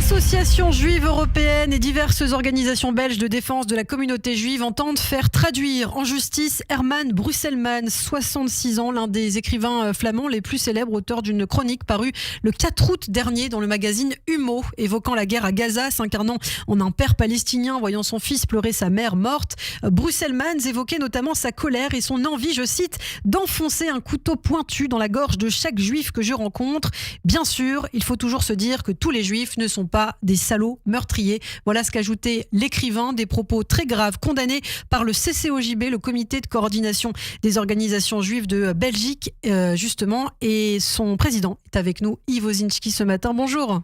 L'association juive européenne et diverses organisations belges de défense de la communauté juive entendent faire traduire en justice Herman Brusselmans, 66 ans, l'un des écrivains flamands les plus célèbres, auteur d'une chronique parue le 4 août dernier dans le magazine Humo, évoquant la guerre à Gaza, s'incarnant en un père palestinien voyant son fils pleurer sa mère morte. Brusselmans évoquait notamment sa colère et son envie, je cite, d'enfoncer un couteau pointu dans la gorge de chaque juif que je rencontre. Bien sûr, il faut toujours se dire que tous les juifs ne sont pas des salauds meurtriers. Voilà ce qu'ajoutait l'écrivain, des propos très graves condamnés par le CCOJB, le comité de coordination des organisations juives de Belgique, justement, et son président est avec nous, Yves Osinski, ce matin. Bonjour.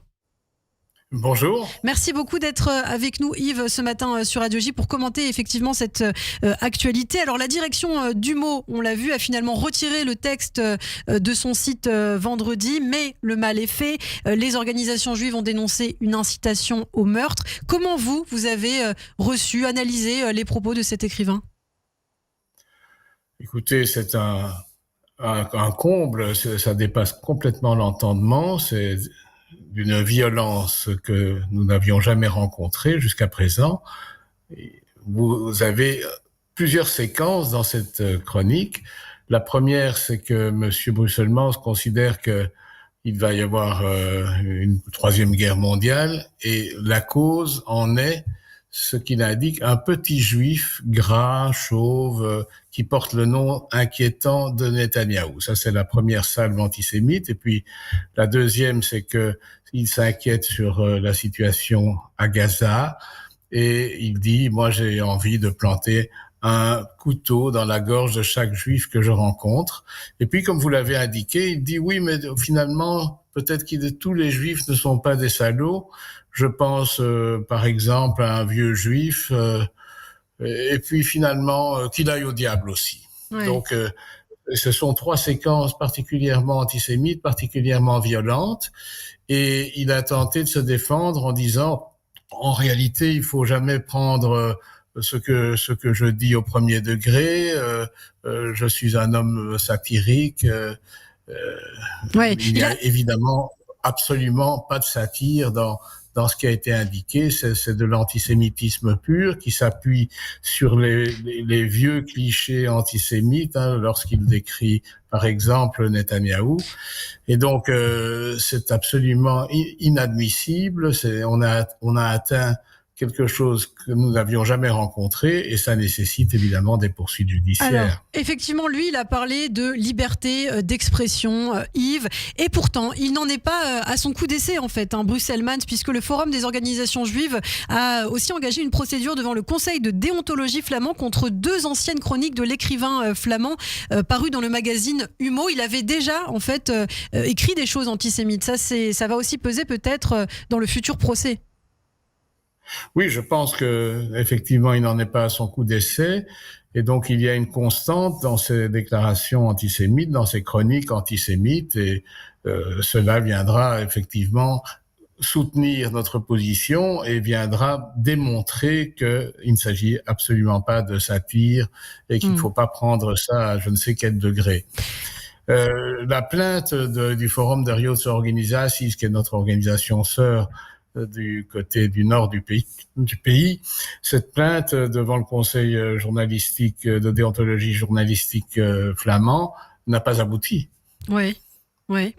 Bonjour. Merci beaucoup d'être avec nous, Yves, ce matin sur Radio J pour commenter effectivement cette actualité. Alors la direction d'Humo, on l'a vu, a finalement retiré le texte de son site vendredi, mais le mal est fait. Les organisations juives ont dénoncé une incitation au meurtre. Comment vous avez reçu, analysé les propos de cet écrivain ? Écoutez, c'est un comble, ça dépasse complètement l'entendement, c'est d'une violence que nous n'avions jamais rencontrée jusqu'à présent. Vous avez plusieurs séquences dans cette chronique. La première, c'est que M. Brusselmans considère qu'il va y avoir une troisième guerre mondiale et la cause en est ce qu'il indique, un petit juif gras, chauve, qui porte le nom inquiétant de Netanyahou. Ça, c'est la première salve antisémite. Et puis, la deuxième, c'est que il s'inquiète sur la situation à Gaza. Et il dit, moi, j'ai envie de planter un couteau dans la gorge de chaque juif que je rencontre. Et puis, comme vous l'avez indiqué, il dit, oui, mais finalement, peut-être que tous les juifs ne sont pas des salauds. Je pense, par exemple, à un vieux juif, et puis finalement, qu'il aille au diable aussi. Oui. Donc, ce sont trois séquences particulièrement antisémites, particulièrement violentes, et il a tenté de se défendre en disant, en réalité, il faut jamais prendre ce que je dis au premier degré, je suis un homme satirique, oui. Il y a évidemment absolument pas de satire dans ce qui a été indiqué, c'est de l'antisémitisme pur qui s'appuie sur les vieux clichés antisémites, lorsqu'il décrit, par exemple, Netanyahou. Et donc, c'est absolument inadmissible. On a atteint quelque chose que nous n'avions jamais rencontré et ça nécessite évidemment des poursuites judiciaires. Alors, effectivement, lui, il a parlé de liberté d'expression, Yves, et pourtant, il n'en est pas à son coup d'essai, en fait, Brusselmans, puisque le Forum des organisations juives a aussi engagé une procédure devant le Conseil de déontologie flamand contre deux anciennes chroniques de l'écrivain flamand parues dans le magazine Humo. Il avait déjà, en fait, écrit des choses antisémites. Ça va aussi peser peut-être dans le futur procès. Oui, je pense que effectivement, il n'en est pas à son coup d'essai, et donc il y a une constante dans ses déclarations antisémites, dans ses chroniques antisémites, et cela viendra effectivement soutenir notre position et viendra démontrer qu'il ne s'agit absolument pas de satire et qu'il ne faut pas prendre ça à je ne sais quel degré. La plainte du Forum der Joodse Organisaties, qui est notre organisation sœur, du côté du nord du pays. Cette plainte devant le conseil journalistique de déontologie journalistique flamand n'a pas abouti. Oui.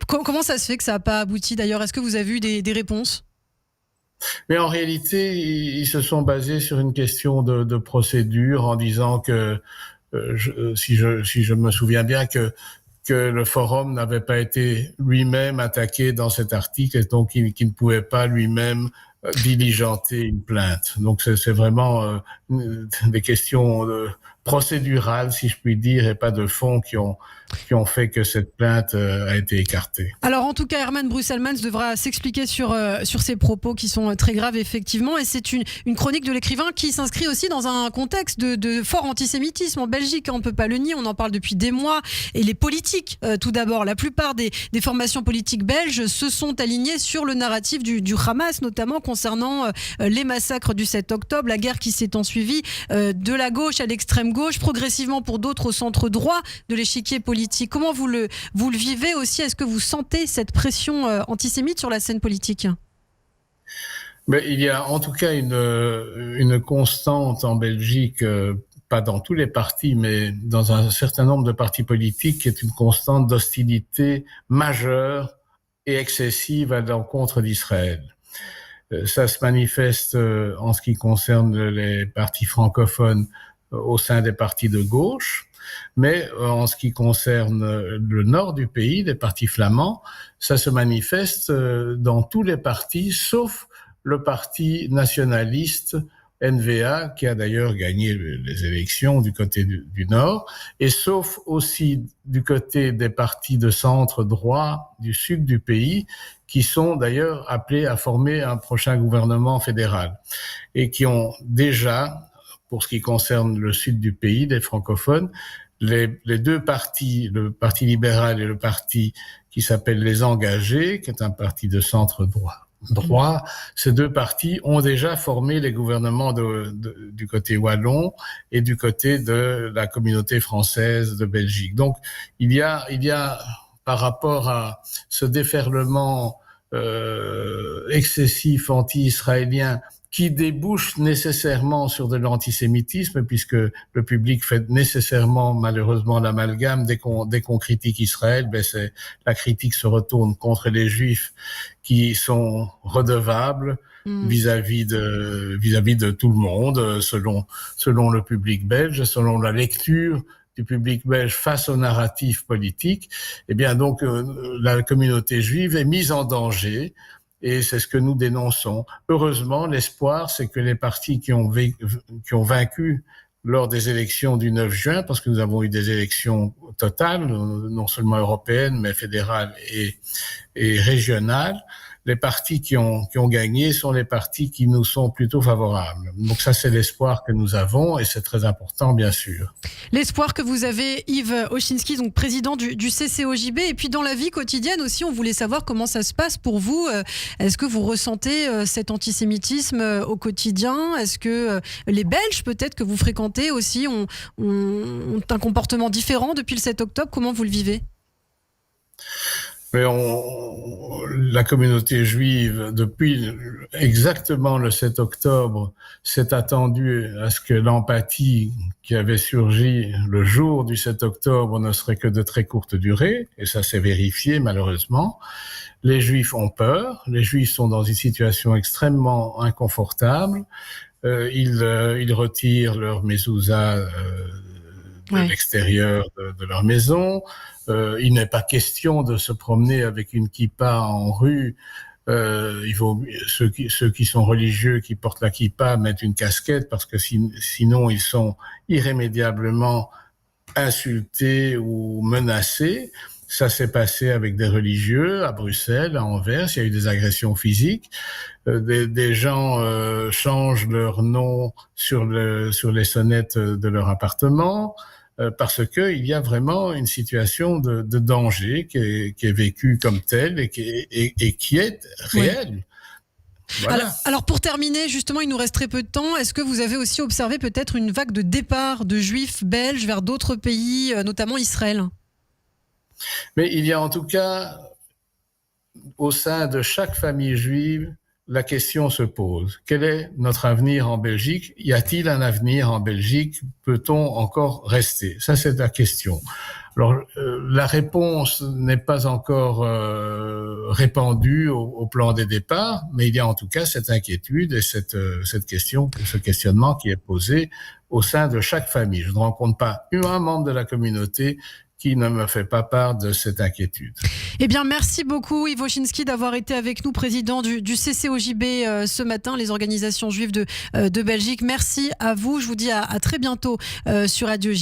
Comment ça se fait que ça n'a pas abouti d'ailleurs ? Est-ce que vous avez eu des réponses ? Mais en réalité, ils se sont basés sur une question de procédure en disant que, si je me souviens bien, que le forum n'avait pas été lui-même attaqué dans cet article et donc qu'il ne pouvait pas lui-même diligenter une plainte. Donc c'est vraiment des questions procédurales, si je puis dire, et pas de fond qui ont fait que cette plainte a été écartée. Alors en tout cas, Herman Brusselmans devra s'expliquer sur ses propos qui sont très graves effectivement, et c'est une chronique de l'écrivain qui s'inscrit aussi dans un contexte de fort antisémitisme en Belgique, on ne peut pas le nier, on en parle depuis des mois, et les politiques tout d'abord, la plupart des formations politiques belges se sont alignées sur le narratif du Hamas, notamment concernant les massacres du 7 octobre, la guerre qui s'est ensuivie, de la gauche à l'extrême gauche, progressivement pour d'autres au centre droit de l'échiquier politique. Comment vous le vivez aussi ? Est-ce que vous sentez cette pression antisémite sur la scène politique ? Mais il y a en tout cas une constante en Belgique, pas dans tous les partis, mais dans un certain nombre de partis politiques, qui est une constante d'hostilité majeure et excessive à l'encontre d'Israël. Ça se manifeste en ce qui concerne les partis francophones au sein des partis de gauche, mais en ce qui concerne le nord du pays, les partis flamands, ça se manifeste dans tous les partis, sauf le parti nationaliste NVA, qui a d'ailleurs gagné les élections du côté du Nord, et sauf aussi du côté des partis de centre droit du sud du pays, qui sont d'ailleurs appelés à former un prochain gouvernement fédéral, et qui ont déjà, pour ce qui concerne le sud du pays, les francophones, les deux partis, le Parti libéral et le parti qui s'appelle Les Engagés, qui est un parti de centre droit, ces deux partis ont déjà formé les gouvernements du côté wallon et du côté de la communauté française de Belgique. Donc, il y a par rapport à ce déferlement excessif anti-israélien qui débouche nécessairement sur de l'antisémitisme, puisque le public fait nécessairement, malheureusement, l'amalgame. Dès qu'on critique Israël, la critique se retourne contre les Juifs qui sont redevables vis-à-vis de tout le monde, selon le public belge, selon la lecture du public belge face au narratif politique. Eh bien, donc, la communauté juive est mise en danger. Et c'est ce que nous dénonçons. Heureusement, l'espoir, c'est que les partis qui ont vaincu lors des élections du 9 juin, parce que nous avons eu des élections totales, non seulement européennes, mais fédérales et régionales, les partis qui ont gagné sont les partis qui nous sont plutôt favorables. Donc ça, c'est l'espoir que nous avons, et c'est très important, bien sûr. L'espoir que vous avez, Yves Ochsinski, donc président du CCOJB, et puis dans la vie quotidienne aussi, on voulait savoir comment ça se passe pour vous. Est-ce que vous ressentez cet antisémitisme au quotidien? Est-ce que les Belges, peut-être, que vous fréquentez aussi, ont un comportement différent depuis le 7 octobre? Comment vous le vivez? Mais la communauté juive, depuis exactement le 7 octobre, s'est attendue à ce que l'empathie qui avait surgi le jour du 7 octobre ne serait que de très courte durée, et ça s'est vérifié malheureusement. Les Juifs ont peur, les Juifs sont dans une situation extrêmement inconfortable, ils retirent leur mezouza de l'extérieur de leur maison. Il n'est pas question de se promener avec une kippa en rue. Ceux qui sont religieux, qui portent la kippa, mettent une casquette, parce que sinon ils sont irrémédiablement insultés ou menacés. Ça s'est passé avec des religieux à Bruxelles, à Anvers. Il y a eu des agressions physiques. Des gens changent leur nom sur les sonnettes de leur appartement, parce que il y a vraiment une situation de danger qui est vécue comme telle et qui est réelle. Oui. Voilà. Alors pour terminer, justement, il nous reste très peu de temps. Est-ce que vous avez aussi observé peut-être une vague de départ de Juifs belges vers d'autres pays, notamment Israël? Mais il y a en tout cas, au sein de chaque famille juive, la question se pose. Quel est notre avenir en Belgique? Y a-t-il un avenir en Belgique? Peut-on encore rester? Ça, c'est la question. Alors, la réponse n'est pas encore répandue au plan des départs, mais il y a en tout cas cette inquiétude et cette question, ce questionnement qui est posé au sein de chaque famille. Je ne rencontre pas un membre de la communauté qui ne me fait pas part de cette inquiétude. Eh bien, merci beaucoup Yves Ochsinski d'avoir été avec nous, président du CCOJB ce matin, les organisations juives de Belgique. Merci à vous. Je vous dis à très bientôt sur Radio J.